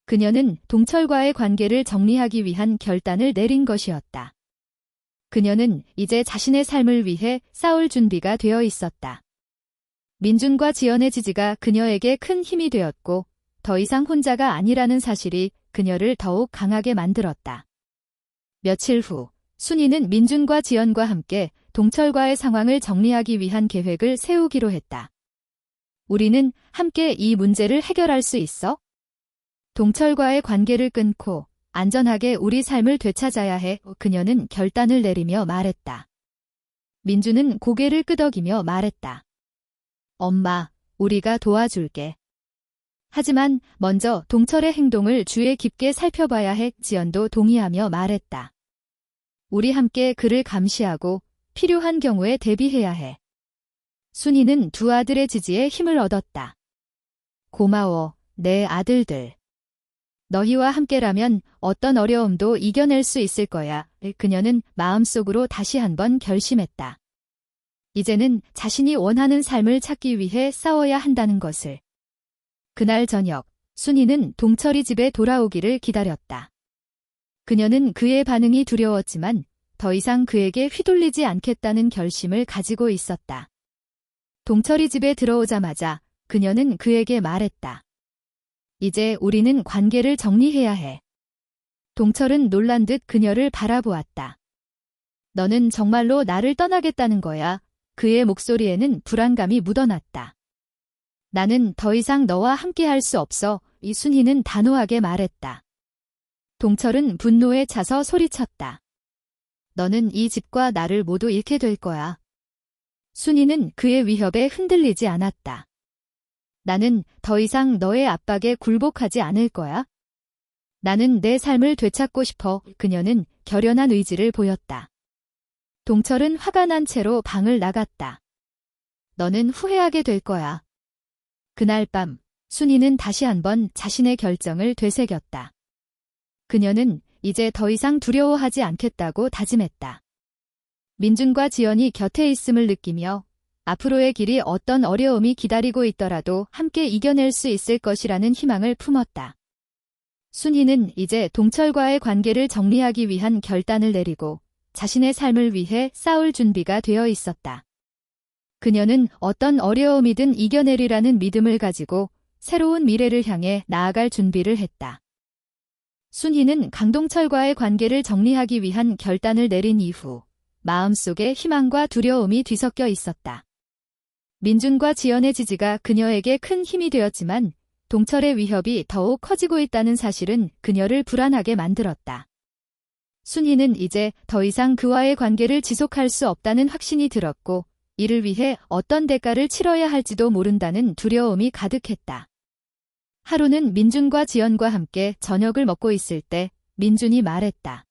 그녀는 동철과의 관계를 정리하기 위한 결단을 내린 것이었다. 그녀는 이제 자신의 삶을 위해 싸울 준비가 되어 있었다. 민준과 지연의 지지가 그녀에게 큰 힘이 되었고 더 이상 혼자가 아니라는 사실이 그녀를 더욱 강하게 만들었다. 며칠 후 순이는 민준과 지연과 함께 동철과의 상황을 정리하기 위한 계획을 세우기로 했다. 우리는 함께 이 문제를 해결할 수 있어? 동철과의 관계를 끊고 안전하게 우리 삶을 되찾아야 해. 그녀는 결단을 내리며 말했다. 민준은 고개를 끄덕이며 말했다. 엄마, 우리가 도와줄게. 하지만 먼저 동철의 행동을 주의 깊게 살펴봐야 해. 지연도 동의하며 말했다. 우리 함께 그를 감시하고 필요한 경우에 대비해야 해. 순이는 두 아들의 지지에 힘을 얻었다. 고마워, 내 아들들. 너희와 함께라면 어떤 어려움도 이겨낼 수 있을 거야. 그녀는 마음속으로 다시 한번 결심했다. 이제는 자신이 원하는 삶을 찾기 위해 싸워야 한다는 것을. 그날 저녁, 순이는 동철이 집에 돌아오기를 기다렸다. 그녀는 그의 반응이 두려웠지만 더 이상 그에게 휘둘리지 않겠다는 결심을 가지고 있었다. 동철이 집에 들어오자마자 그녀는 그에게 말했다. 이제 우리는 관계를 정리해야 해. 동철은 놀란 듯 그녀를 바라보았다. 너는 정말로 나를 떠나겠다는 거야. 그의 목소리에는 불안감이 묻어났다. 나는 더 이상 너와 함께 할 수 없어. 이순희는 단호하게 말했다. 동철은 분노에 차서 소리쳤다. 너는 이 집과 나를 모두 잃게 될 거야. 순희는 그의 위협에 흔들리지 않았다. 나는 더 이상 너의 압박에 굴복하지 않을 거야. 나는 내 삶을 되찾고 싶어. 그녀는 결연한 의지를 보였다. 동철은 화가 난 채로 방을 나갔다. 너는 후회하게 될 거야. 그날 밤 순이는 다시 한번 자신의 결정을 되새겼다. 그녀는 이제 더 이상 두려워하지 않겠다고 다짐했다. 민준과 지연이 곁에 있음을 느끼며 앞으로의 길이 어떤 어려움이 기다리고 있더라도 함께 이겨낼 수 있을 것이라는 희망을 품었다. 순이는 이제 동철과의 관계를 정리하기 위한 결단을 내리고 자신의 삶을 위해 싸울 준비가 되어 있었다. 그녀는 어떤 어려움이든 이겨내리라는 믿음을 가지고 새로운 미래를 향해 나아갈 준비를 했다. 순희는 강동철과의 관계를 정리하기 위한 결단을 내린 이후 마음속에 희망과 두려움이 뒤섞여 있었다. 민준과 지연의 지지가 그녀에게 큰 힘이 되었지만 동철의 위협이 더욱 커지고 있다는 사실은 그녀를 불안하게 만들었다. 순희는 이제 더 이상 그와의 관계를 지속할 수 없다는 확신이 들었고 이를 위해 어떤 대가를 치러야 할지도 모른다는 두려움이 가득했다. 하루는 민준과 지연과 함께 저녁을 먹고 있을 때 민준이 말했다.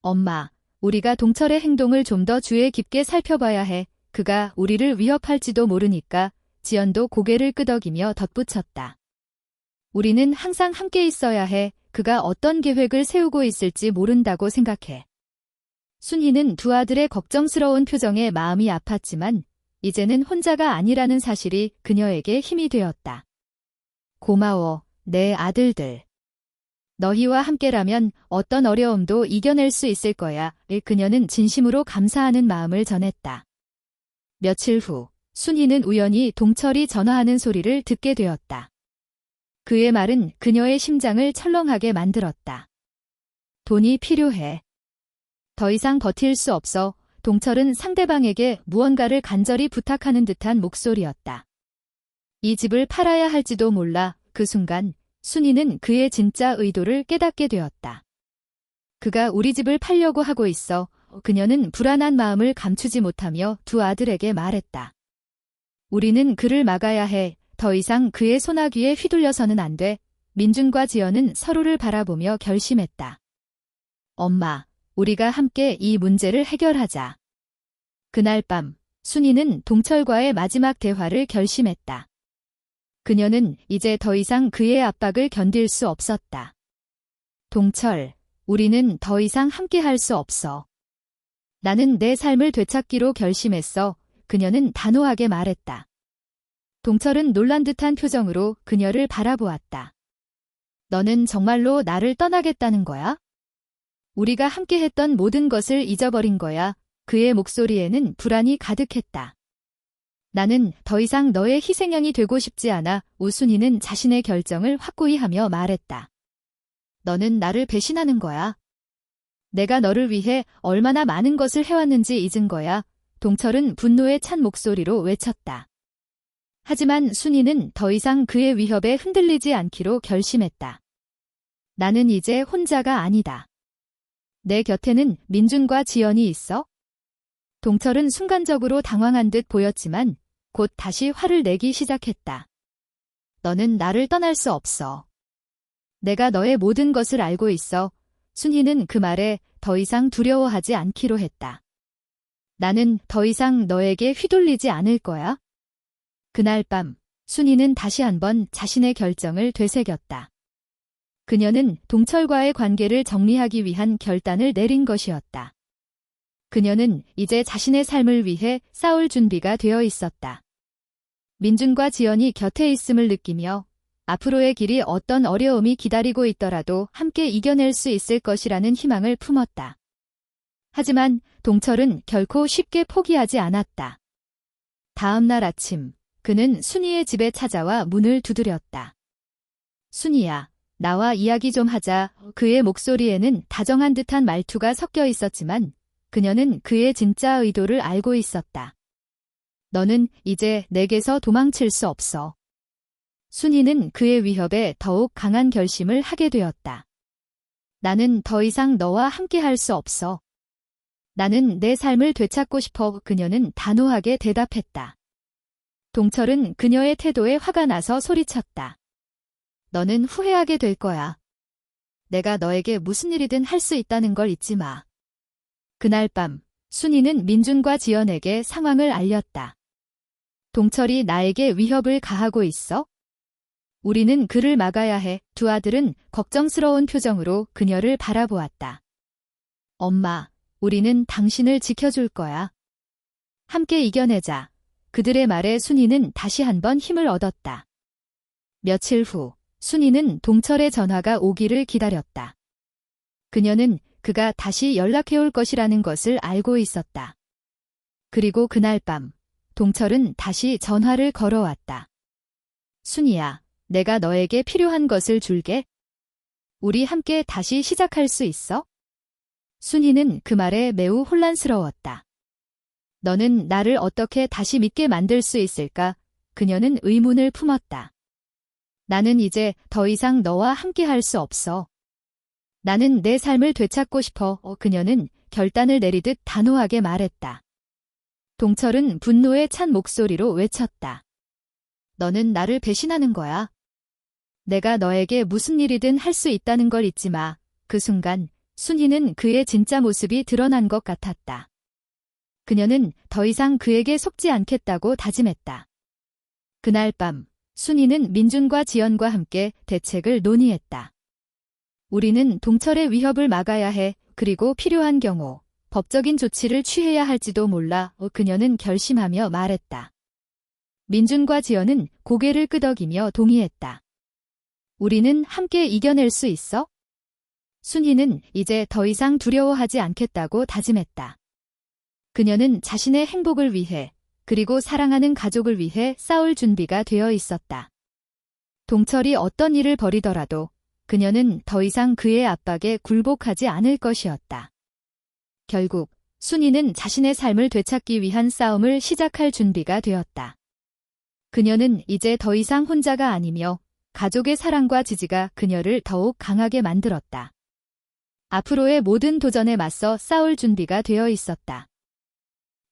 엄마, 우리가 동철의 행동을 좀 더 주의 깊게 살펴봐야 해. 그가 우리를 위협할지도 모르니까. 지연도 고개를 끄덕이며 덧붙였다. 우리는 항상 함께 있어야 해. 그가 어떤 계획을 세우고 있을지 모른다고 생각해. 순희는 두 아들의 걱정스러운 표정에 마음이 아팠지만 이제는 혼자가 아니라는 사실이 그녀에게 힘이 되었다. 고마워, 내 아들들. 너희와 함께라면 어떤 어려움도 이겨낼 수 있을 거야. 그녀는 진심으로 감사하는 마음을 전했다. 며칠 후 순희는 우연히 동철이 전화하는 소리를 듣게 되었다. 그의 말은 그녀의 심장을 철렁하게 만들었다. 돈이 필요해. 더 이상 버틸 수 없어. 동철은 상대방에게 무언가를 간절히 부탁하는 듯한 목소리였다. 이 집을 팔아야 할지도 몰라. 그 순간 순이는 그의 진짜 의도를 깨닫게 되었다. 그가 우리 집을 팔려고 하고 있어. 그녀는 불안한 마음을 감추지 못하며 두 아들에게 말했다. 우리는 그를 막아야 해. 더 이상 그의 소나귀에 휘둘려서는 안 돼. 민준과 지연은 서로를 바라보며 결심했다. 엄마, 우리가 함께 이 문제를 해결하자. 그날 밤, 순이는 동철과의 마지막 대화를 결심했다. 그녀는 이제 더 이상 그의 압박을 견딜 수 없었다. 동철, 우리는 더 이상 함께 할 수 없어. 나는 내 삶을 되찾기로 결심했어. 그녀는 단호하게 말했다. 동철은 놀란 듯한 표정으로 그녀를 바라보았다. 너는 정말로 나를 떠나겠다는 거야? 우리가 함께 했던 모든 것을 잊어버린 거야. 그의 목소리에는 불안이 가득했다. 나는 더 이상 너의 희생양이 되고 싶지 않아. 우순이는 자신의 결정을 확고히 하며 말했다. 너는 나를 배신하는 거야. 내가 너를 위해 얼마나 많은 것을 해왔는지 잊은 거야. 동철은 분노에 찬 목소리로 외쳤다. 하지만 순이는 더 이상 그의 위협에 흔들리지 않기로 결심했다. 나는 이제 혼자가 아니다. 내 곁에는 민준과 지연이 있어? 동철은 순간적으로 당황한 듯 보였지만 곧 다시 화를 내기 시작했다. 너는 나를 떠날 수 없어. 내가 너의 모든 것을 알고 있어. 순희는 그 말에 더 이상 두려워하지 않기로 했다. 나는 더 이상 너에게 휘둘리지 않을 거야. 그날 밤, 순희는 다시 한번 자신의 결정을 되새겼다. 그녀는 동철과의 관계를 정리하기 위한 결단을 내린 것이었다. 그녀는 이제 자신의 삶을 위해 싸울 준비가 되어 있었다. 민준과 지연이 곁에 있음을 느끼며 앞으로의 길이 어떤 어려움이 기다리고 있더라도 함께 이겨낼 수 있을 것이라는 희망을 품었다. 하지만 동철은 결코 쉽게 포기하지 않았다. 다음 날 아침, 그는 순이의 집에 찾아와 문을 두드렸다. 순이야, 나와 이야기 좀 하자. 그의 목소리에는 다정한 듯한 말투가 섞여 있었지만 그녀는 그의 진짜 의도를 알고 있었다. 너는 이제 내게서 도망칠 수 없어. 순이는 그의 위협에 더욱 강한 결심을 하게 되었다. 나는 더 이상 너와 함께 할 수 없어. 나는 내 삶을 되찾고 싶어. 그녀는 단호하게 대답했다. 동철은 그녀의 태도에 화가 나서 소리쳤다. 너는 후회하게 될 거야. 내가 너에게 무슨 일이든 할 수 있다는 걸 잊지 마. 그날 밤, 순이는 민준과 지연에게 상황을 알렸다. 동철이 나에게 위협을 가하고 있어? 우리는 그를 막아야 해. 두 아들은 걱정스러운 표정으로 그녀를 바라보았다. 엄마, 우리는 당신을 지켜줄 거야. 함께 이겨내자. 그들의 말에 순이는 다시 한번 힘을 얻었다. 며칠 후, 순이는 동철의 전화가 오기를 기다렸다. 그녀는 그가 다시 연락해올 것이라는 것을 알고 있었다. 그리고 그날 밤, 동철은 다시 전화를 걸어왔다. 순이야, 내가 너에게 필요한 것을 줄게. 우리 함께 다시 시작할 수 있어? 순이는 그 말에 매우 혼란스러웠다. 너는 나를 어떻게 다시 믿게 만들 수 있을까? 그녀는 의문을 품었다. 나는 이제 더 이상 너와 함께 할 수 없어. 나는 내 삶을 되찾고 싶어. 그녀는 결단을 내리듯 단호하게 말했다. 동철은 분노에 찬 목소리로 외쳤다. 너는 나를 배신하는 거야. 내가 너에게 무슨 일이든 할 수 있다는 걸 잊지 마. 그 순간 순희는 그의 진짜 모습이 드러난 것 같았다. 그녀는 더 이상 그에게 속지 않겠다고 다짐했다. 그날 밤, 순희는 민준과 지연과 함께 대책을 논의했다. 우리는 동철의 위협을 막아야 해. 그리고 필요한 경우 법적인 조치를 취해야 할지도 몰라. 그녀는 결심하며 말했다. 민준과 지연은 고개를 끄덕이며 동의했다. 우리는 함께 이겨낼 수 있어? 순희는 이제 더 이상 두려워하지 않겠다고 다짐했다. 그녀는 자신의 행복을 위해 그리고 사랑하는 가족을 위해 싸울 준비가 되어 있었다. 동철이 어떤 일을 벌이더라도 그녀는 더 이상 그의 압박에 굴복하지 않을 것이었다. 결국 순이는 자신의 삶을 되찾기 위한 싸움을 시작할 준비가 되었다. 그녀는 이제 더 이상 혼자가 아니며 가족의 사랑과 지지가 그녀를 더욱 강하게 만들었다. 앞으로의 모든 도전에 맞서 싸울 준비가 되어 있었다.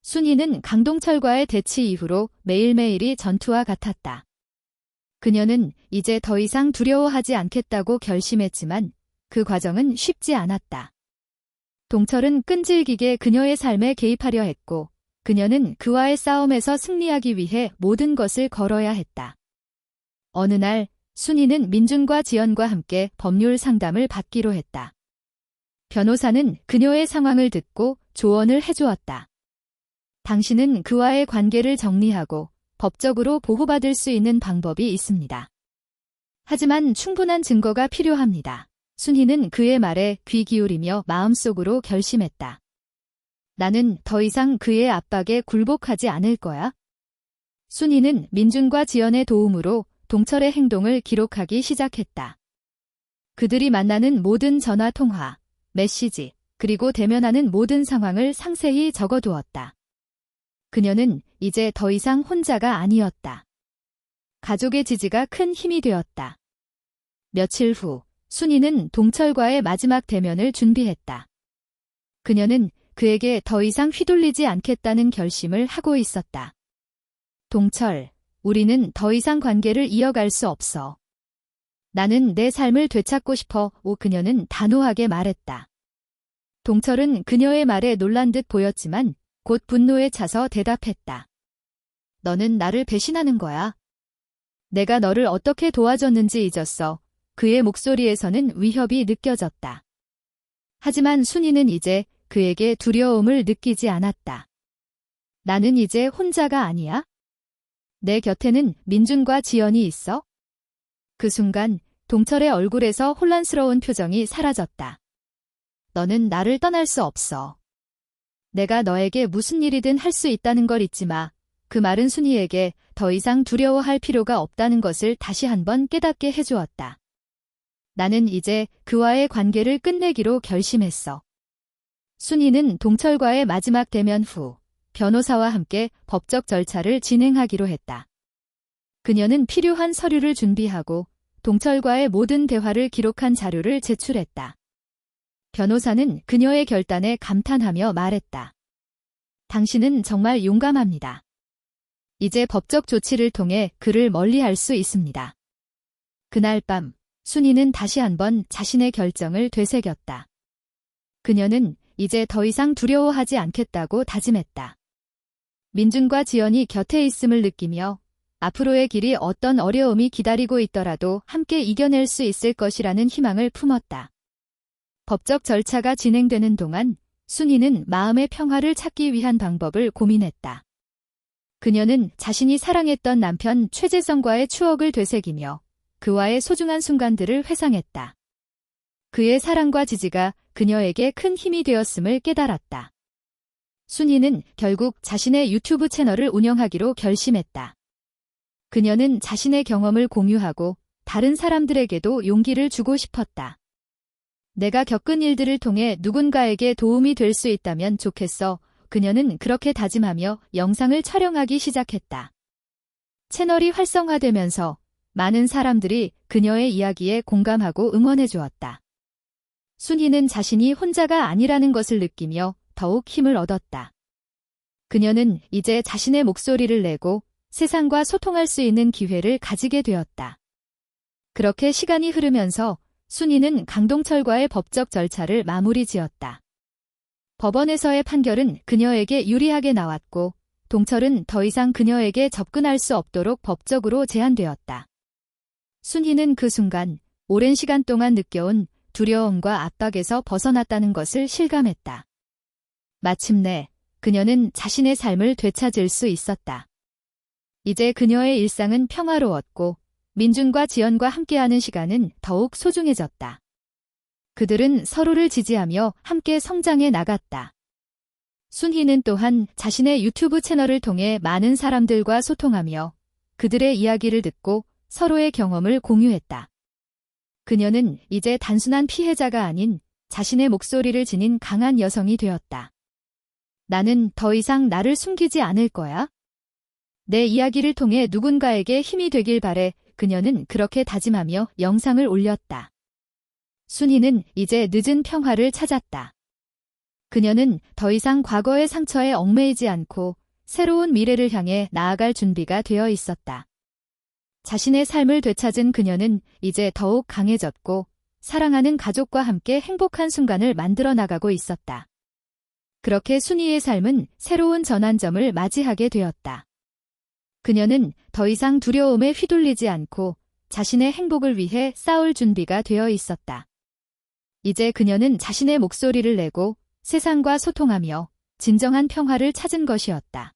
순이는 강동철과의 대치 이후로 매일매일이 전투와 같았다. 그녀는 이제 더 이상 두려워하지 않겠다고 결심했지만 그 과정은 쉽지 않았다. 동철은 끈질기게 그녀의 삶에 개입하려 했고 그녀는 그와의 싸움에서 승리하기 위해 모든 것을 걸어야 했다. 어느 날 순이는 민준과 지연과 함께 법률 상담을 받기로 했다. 변호사는 그녀의 상황을 듣고 조언을 해주었다. 당신은 그와의 관계를 정리하고 법적으로 보호받을 수 있는 방법이 있습니다. 하지만 충분한 증거가 필요합니다. 순희는 그의 말에 귀 기울이며 마음속으로 결심했다. 나는 더 이상 그의 압박에 굴복하지 않을 거야. 순희는 민준과 지연의 도움으로 동철의 행동을 기록하기 시작했다. 그들이 만나는 모든 전화 통화, 메시지, 그리고 대면하는 모든 상황을 상세히 적어두었다. 그녀는 이제 더 이상 혼자가 아니었다. 가족의 지지가 큰 힘이 되었다. 며칠 후, 순이는 동철과의 마지막 대면을 준비했다. 그녀는 그에게 더 이상 휘둘리지 않겠다는 결심을 하고 있었다. 동철, 우리는 더 이상 관계를 이어갈 수 없어. 나는 내 삶을 되찾고 싶어. 그녀는 단호하게 말했다. 동철은 그녀의 말에 놀란 듯 보였지만 곧 분노에 차서 대답했다. 너는 나를 배신하는 거야. 내가 너를 어떻게 도와줬는지 잊었어. 그의 목소리에서는 위협이 느껴졌다. 하지만 순이는 이제 그에게 두려움을 느끼지 않았다. 나는 이제 혼자가 아니야? 내 곁에는 민준과 지연이 있어? 그 순간 동철의 얼굴에서 혼란스러운 표정이 사라졌다. 너는 나를 떠날 수 없어. 내가 너에게 무슨 일이든 할 수 있다는 걸 잊지 마. 그 말은 순이에게 더 이상 두려워할 필요가 없다는 것을 다시 한번 깨닫게 해주었다. 나는 이제 그와의 관계를 끝내기로 결심했어. 순이는 동철과의 마지막 대면 후 변호사와 함께 법적 절차를 진행하기로 했다. 그녀는 필요한 서류를 준비하고 동철과의 모든 대화를 기록한 자료를 제출했다. 변호사는 그녀의 결단에 감탄하며 말했다. 당신은 정말 용감합니다. 이제 법적 조치를 통해 그를 멀리할 수 있습니다. 그날 밤, 순이는 다시 한번 자신의 결정을 되새겼다. 그녀는 이제 더 이상 두려워하지 않겠다고 다짐했다. 민준과 지연이 곁에 있음을 느끼며 앞으로의 길이 어떤 어려움이 기다리고 있더라도 함께 이겨낼 수 있을 것이라는 희망을 품었다. 법적 절차가 진행되는 동안 순이는 마음의 평화를 찾기 위한 방법을 고민했다. 그녀는 자신이 사랑했던 남편 최재성과의 추억을 되새기며 그와의 소중한 순간들을 회상했다. 그의 사랑과 지지가 그녀에게 큰 힘이 되었음을 깨달았다. 순이는 결국 자신의 유튜브 채널을 운영하기로 결심했다. 그녀는 자신의 경험을 공유하고 다른 사람들에게도 용기를 주고 싶었다. 내가 겪은 일들을 통해 누군가에게 도움이 될 수 있다면 좋겠어. 그녀는 그렇게 다짐하며 영상을 촬영하기 시작했다. 채널이 활성화되면서 많은 사람들이 그녀의 이야기에 공감하고 응원해 주었다. 순이는 자신이 혼자가 아니라는 것을 느끼며 더욱 힘을 얻었다. 그녀는 이제 자신의 목소리를 내고 세상과 소통할 수 있는 기회를 가지게 되었다. 그렇게 시간이 흐르면서 순이는 강동철과의 법적 절차를 마무리 지었다. 법원에서의 판결은 그녀에게 유리하게 나왔고 동철은 더 이상 그녀에게 접근할 수 없도록 법적으로 제한되었다. 순이는 그 순간 오랜 시간 동안 느껴온 두려움과 압박에서 벗어났다는 것을 실감했다. 마침내 그녀는 자신의 삶을 되찾을 수 있었다. 이제 그녀의 일상은 평화로웠고 민준과 지연과 함께하는 시간은 더욱 소중해졌다. 그들은 서로를 지지하며 함께 성장해 나갔다. 순희는 또한 자신의 유튜브 채널을 통해 많은 사람들과 소통하며 그들의 이야기를 듣고 서로의 경험을 공유했다. 그녀는 이제 단순한 피해자가 아닌 자신의 목소리를 지닌 강한 여성이 되었다. 나는 더 이상 나를 숨기지 않을 거야. 내 이야기를 통해 누군가에게 힘이 되길 바래. 그녀는 그렇게 다짐하며 영상을 올렸다. 순이는 이제 늦은 평화를 찾았다. 그녀는 더 이상 과거의 상처에 얽매이지 않고 새로운 미래를 향해 나아갈 준비가 되어 있었다. 자신의 삶을 되찾은 그녀는 이제 더욱 강해졌고 사랑하는 가족과 함께 행복한 순간을 만들어 나가고 있었다. 그렇게 순이의 삶은 새로운 전환점을 맞이하게 되었다. 그녀는 더 이상 두려움에 휘둘리지 않고 자신의 행복을 위해 싸울 준비가 되어 있었다. 이제 그녀는 자신의 목소리를 내고 세상과 소통하며 진정한 평화를 찾은 것이었다.